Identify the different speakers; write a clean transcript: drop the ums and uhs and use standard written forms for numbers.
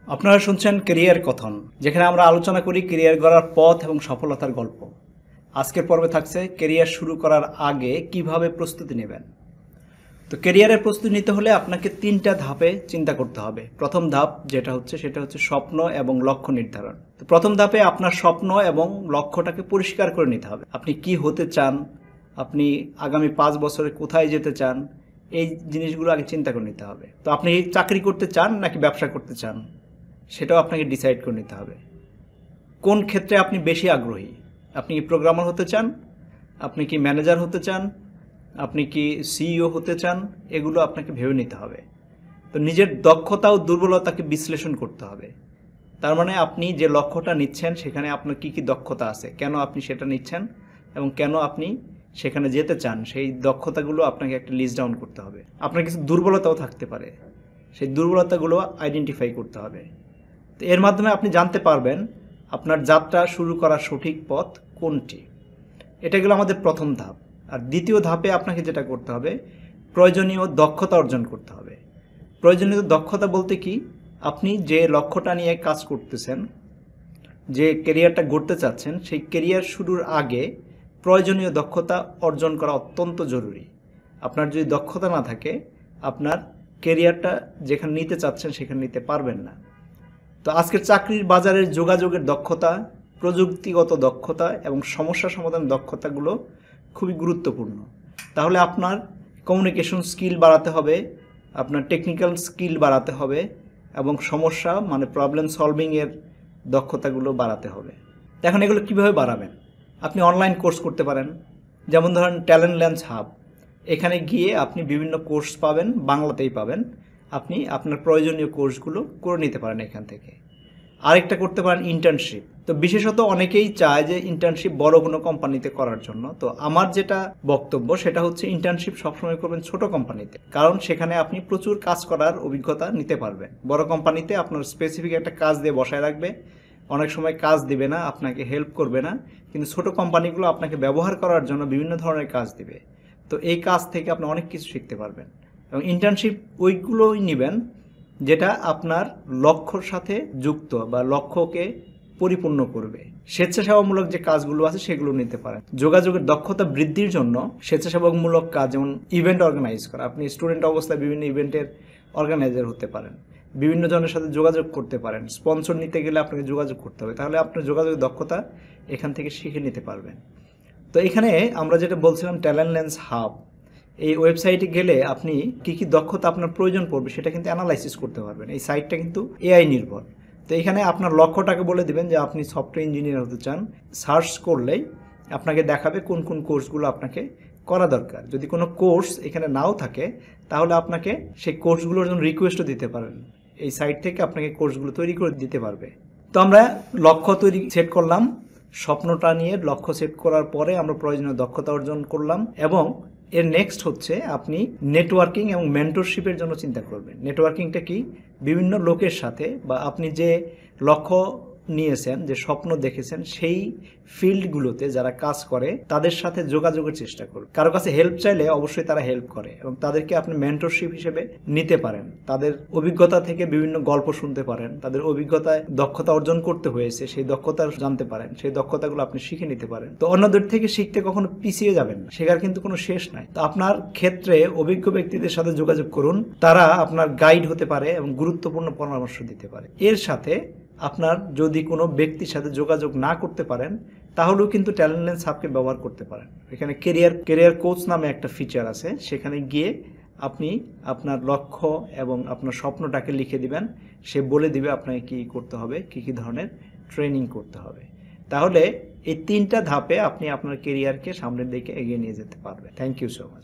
Speaker 1: আপনারা শুনছেন ক্যারিয়ার কথন, যেখানে আমরা আলোচনা করি ক্যারিয়ার গড়ার পথ এবং সফলতার গল্প। আজকের পর্বে থাকছে ক্যারিয়ার শুরু করার আগে কিভাবে প্রস্তুতি নেবেন। তো ক্যারিয়ারের প্রস্তুতি নিতে হলে আপনাকে 3টা ধাপে চিন্তা করতে হবে। প্রথম ধাপ সেটা হচ্ছে স্বপ্ন এবং লক্ষ্য নির্ধারণ। তো প্রথম ধাপে আপনার স্বপ্ন এবং লক্ষ্যটাকে পরিষ্কার করে নিতে হবে। আপনি কি হতে চান, আপনি আগামী 5 বছরে কোথায় যেতে চান, এই জিনিসগুলো আগে চিন্তা করে নিতে হবে। তো আপনি চাকরি করতে চান নাকি ব্যবসা করতে চান, সেটাও আপনাকে ডিসাইড করে নিতে হবে। কোন ক্ষেত্রে আপনি বেশি আগ্রহী, আপনি কি প্রোগ্রামার হতে চান, আপনি কি ম্যানেজার হতে চান, আপনি কি সিইও হতে চান, এগুলো আপনাকে ভেবে নিতে হবে। তো নিজের দক্ষতা ও দুর্বলতাকে বিশ্লেষণ করতে হবে। তার মানে আপনি যে লক্ষ্যটা নিচ্ছেন সেখানে আপনার কি কি দক্ষতা আছে, কেন আপনি সেটা নিচ্ছেন এবং কেন আপনি সেখানে যেতে চান, সেই দক্ষতাগুলো আপনাকে একটা লিস্ট ডাউন করতে হবে। আপনার কিছু দুর্বলতাও থাকতে পারে, সেই দুর্বলতাগুলো আইডেন্টিফাই করতে হবে। তো এর মাধ্যমে আপনি জানতে পারবেন আপনার যাত্রা শুরু করার সঠিক পথ কোনটি। এটা গেল আমাদের প্রথম ধাপ। আর দ্বিতীয় ধাপে আপনাকে যেটা করতে হবে, প্রয়োজনীয় দক্ষতা অর্জন করতে হবে। প্রয়োজনীয় দক্ষতা বলতে কি, আপনি যে লক্ষ্যটা নিয়ে কাজ করতেছেন, যে ক্যারিয়ারটা গড়তে চাচ্ছেন, সেই ক্যারিয়ার শুরুর আগে প্রয়োজনীয় দক্ষতা অর্জন করা অত্যন্ত জরুরি। আপনার যদি দক্ষতা না থাকে, আপনার ক্যারিয়ারটা যেখানে নিতে চাচ্ছেন সেখানে নিতে পারবেন না। তো আজকের চাকরির বাজারের যোগাযোগের দক্ষতা, প্রযুক্তিগত দক্ষতা এবং সমস্যা সমাধান দক্ষতাগুলো খুবই গুরুত্বপূর্ণ। তাহলে আপনার কমিউনিকেশন স্কিল বাড়াতে হবে, আপনার টেকনিক্যাল স্কিল বাড়াতে হবে এবং সমস্যা মানে প্রবলেম সলভিংয়ের দক্ষতাগুলো বাড়াতে হবে। এখন এগুলো কীভাবে বাড়াবেন? আপনি অনলাইন কোর্স করতে পারেন, যেমন ধরেন ট্যালেন্ট ল্যান্স হাব। এখানে গিয়ে আপনি বিভিন্ন কোর্স পাবেন, বাংলাতেই পাবেন। আপনি আপনার প্রয়োজনীয় কোর্সগুলো করে নিতে পারেন এখান থেকে। আরেকটা করতে পারেন ইন্টার্নশিপ। তো বিশেষত অনেকেই চায় যে ইন্টার্নশিপ বড় কোনো কোম্পানিতে করার জন্য। তো আমার যেটা বক্তব্য সেটা হচ্ছে ইন্টার্নশিপ সবসময় করবেন ছোট কোম্পানিতে, কারণ সেখানে আপনি প্রচুর কাজ করার অভিজ্ঞতা নিতে পারবেন। বড় কোম্পানিতে আপনার স্পেসিফিক একটা কাজ দিয়ে বসায় রাখবে, অনেক সময় কাজ দিবে না, আপনাকে হেল্প করবে না। কিন্তু ছোট কোম্পানিগুলো আপনাকে ব্যবহার করার জন্য বিভিন্ন ধরনের কাজ দিবে। তো এই কাজ থেকে আপনি অনেক কিছু শিখতে পারবেন। এবং ইন্টার্নশিপ ওইগুলোই নেবেন যেটা আপনার লক্ষ্যর সাথে যুক্ত বা লক্ষ্যকে পরিপূর্ণ করবে। স্বেচ্ছাসেবামূলক যে কাজগুলো আছে সেগুলো নিতে পারেন। যোগাযোগের দক্ষতা বৃদ্ধির জন্য স্বেচ্ছাসেবামূলক কাজ, যেমন ইভেন্ট অর্গানাইজ করা। আপনি স্টুডেন্ট অবস্থায় বিভিন্ন ইভেন্টের অর্গানাইজার হতে পারেন, বিভিন্ন জনের সাথে যোগাযোগ করতে পারেন। স্পন্সর নিতে গেলে আপনাকে যোগাযোগ করতে হবে, তাহলে আপনার যোগাযোগের দক্ষতা এখান থেকে শিখে নিতে পারবেন। তো এখানে আমরা যেটা বলছিলাম ট্যালেন্ট ল্যান্স হাব, এই ওয়েবসাইটে গেলে আপনি কি কি দক্ষতা আপনার প্রয়োজন পড়বে সেটা কিন্তু অ্যানালাইসিস করতে পারবেন। এই সাইটটা কিন্তু এআই নির্ভর। তো এখানে আপনার লক্ষ্যটাকে বলে দিবেন যে আপনি সফটওয়্যার ইঞ্জিনিয়ার হতে চান। সার্চ করলেই আপনাকে দেখাবে কোন কোন কোর্সগুলো আপনাকে করা দরকার। যদি কোনো কোর্স এখানে নাও থাকে তাহলে আপনাকে সেই কোর্সগুলোর জন্য রিকোয়েস্টও দিতে পারেন। এই সাইট থেকে আপনাকে কোর্সগুলো তৈরি করে দিতে পারবে। তো আমরা লক্ষ্য সেট করলাম, স্বপ্নটা নিয়ে লক্ষ্য সেট করার পরে আমরা প্রয়োজনীয় দক্ষতা অর্জন করলাম, এবং এর নেক্সট হচ্ছে আপনি নেটওয়ার্কিং এবং মেন্টরশিপের জন্য চিন্তা করবেন। নেটওয়ার্কিংটা কি? বিভিন্ন লোকের সাথে বা আপনি যে লক্ষ্য নিয়েছেন, যে স্বপ্ন দেখেছেন, সেই ফিল্ডগুলোতে যারা কাজ করে তাদের সাথে যোগাযোগের চেষ্টা করুন। কারো কাছে হেল্প চাইলে অবশ্যই তারা হেল্প করে এবং তাদেরকে আপনি মেন্টরশিপ হিসেবে নিতে পারেন। তাদের অভিজ্ঞতা থেকে বিভিন্ন গল্প শুনতে পারেন, তাদের অভিজ্ঞতায় দক্ষতা অর্জন করতে হয়েছে সেই দক্ষতা জানতে পারেন, সেই দক্ষতাগুলো আপনি শিখে নিতে পারেন। তো অন্যদের থেকে শিখতে কখনো পিছিয়ে যাবেন না, শেখার কিন্তু কোনো শেষ নাই। তো আপনার ক্ষেত্রে অভিজ্ঞ ব্যক্তিদের সাথে যোগাযোগ করুন, তারা আপনার গাইড হতে পারে এবং গুরুত্বপূর্ণ পরামর্শ দিতে পারে। এর সাথে আপনার যদি কোনো ব্যক্তির সাথে যোগাযোগ না করতে পারেন তাহলেও কিন্তু ট্যালেন্ট ল্যান্স হাবকে ব্যবহার করতে পারেন। এখানে কেরিয়ার কোচ নামে একটা ফিচার আছে, সেখানে গিয়ে আপনি আপনার লক্ষ্য এবং আপনার স্বপ্নটাকে লিখে দিবেন, সে বলে দিবে আপনাকে কী করতে হবে, কী কী ধরনের ট্রেনিং করতে হবে। তাহলে এই 3টা ধাপে আপনি আপনার কেরিয়ারকে সামনের দিকে এগিয়ে নিয়ে যেতে পারবেন। Thank you so much.